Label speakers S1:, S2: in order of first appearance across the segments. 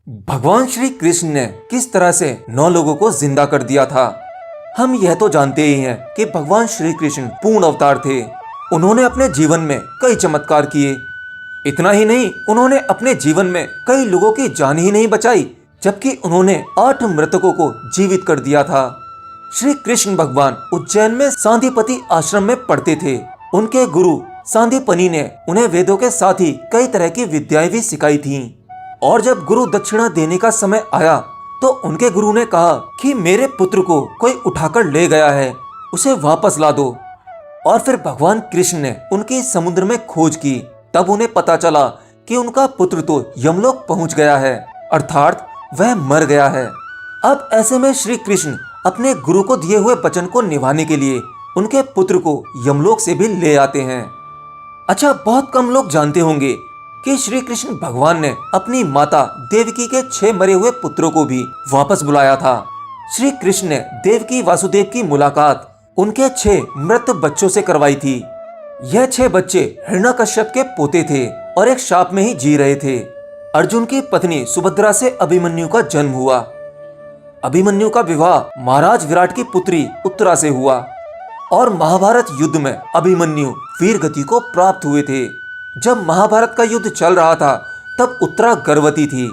S1: भगवान श्री कृष्ण ने किस तरह से 9 लोगों को जिंदा कर दिया था। हम यह तो जानते ही हैं कि भगवान श्री कृष्ण पूर्ण अवतार थे। उन्होंने अपने जीवन में कई चमत्कार किए। इतना ही नहीं, उन्होंने अपने जीवन में कई लोगों की जान ही नहीं बचाई, जबकि उन्होंने 8 मृतकों को जीवित कर दिया था। श्री कृष्ण भगवान उज्जैन में सांदीपति आश्रम में पढ़ते थे। उनके गुरु सांदीपनि ने उन्हें वेदों के साथ ही कई तरह की विद्याएं भी सिखाई थीं। और जब गुरु दक्षिणा देने का समय आया तो उनके गुरु ने कहा कि मेरे पुत्र को कोई उठाकर ले गया है, उसे वापस ला दो। और फिर भगवान कृष्ण ने उनकी समुद्र में खोज की। तब उन्हें पता चला कि उनका पुत्र तो यमलोक पहुंच गया है, अर्थात वह मर गया है। अब ऐसे में श्री कृष्ण अपने गुरु को दिए हुए वचन को निभाने के लिए उनके पुत्र को यमलोक से भी ले आते हैं। अच्छा, बहुत कम लोग जानते होंगे कि श्री कृष्ण भगवान ने अपनी माता देवकी के 6 मरे हुए पुत्रों को भी वापस बुलाया था। श्री कृष्ण ने देवकी वासुदेव की मुलाकात उनके 6 मृत बच्चों से करवाई थी। यह 6 बच्चे हिरण्यकश्यप के पोते थे और एक शाप में ही जी रहे थे। अर्जुन की पत्नी सुभद्रा से अभिमन्यु का जन्म हुआ। अभिमन्यु का विवाह महाराज विराट की पुत्री उत्तरा से हुआ और महाभारत युद्ध में अभिमन्यु वीर गति को प्राप्त हुए थे। जब महाभारत का युद्ध चल रहा था तब उत्तरा गर्भवती थी।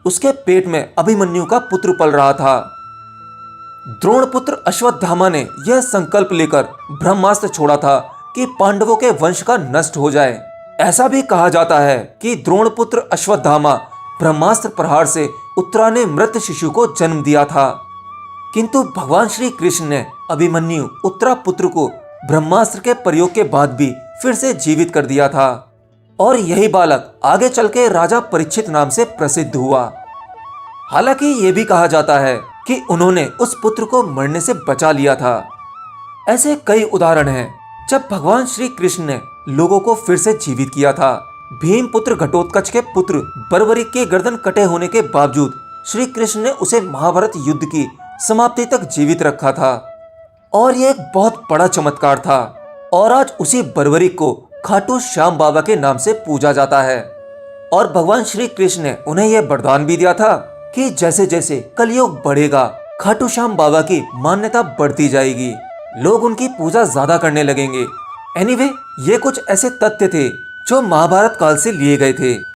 S1: उसके पेट में अभिमन्यु का पुत्र पल रहा था। द्रोण पुत्र अश्वत्थामा ने यह संकल्प लेकर ब्रह्मास्त्र छोड़ा था कि पांडवों के वंश का नष्ट हो जाए। ऐसा भी कहा जाता है कि द्रोण पुत्र अश्वत्थामा ब्रह्मास्त्र प्रहार से उत्तरा ने मृत शिशु को जन्म दिया था। किंतु भगवान श्री कृष्ण ने अभिमन्यु उत्तरा पुत्र को ब्रह्मास्त्र के प्रयोग के बाद भी फिर से जीवित कर दिया था और यही बालक आगे चल के राजा परीक्षित नाम से प्रसिद्ध हुआ। हालांकि ये भी कहा जाता है कि उन्होंने उस पुत्र को मरने से बचा लिया था। ऐसे कई उदाहरण हैं जब भगवान श्री कृष्ण ने लोगों को फिर से जीवित किया था। भीम पुत्र घटोत्कच के पुत्र बर्बरिक के गर्दन कटे होने के बावजूद श्री कृष्ण ने उसे महाभारत युद्ध की समाप्ति तक जीवित रखा था और यह एक बहुत बड़ा चमत्कार था। और आज उसी बर्बरिक को खाटू श्याम बाबा के नाम से पूजा जाता है। और भगवान श्री कृष्ण ने उन्हें यह वरदान भी दिया था कि जैसे जैसे कलयुग बढ़ेगा खाटू श्याम बाबा की मान्यता बढ़ती जाएगी, लोग उनकी पूजा ज्यादा करने लगेंगे। एनीवे, ये कुछ ऐसे तथ्य थे जो महाभारत काल से लिए गए थे।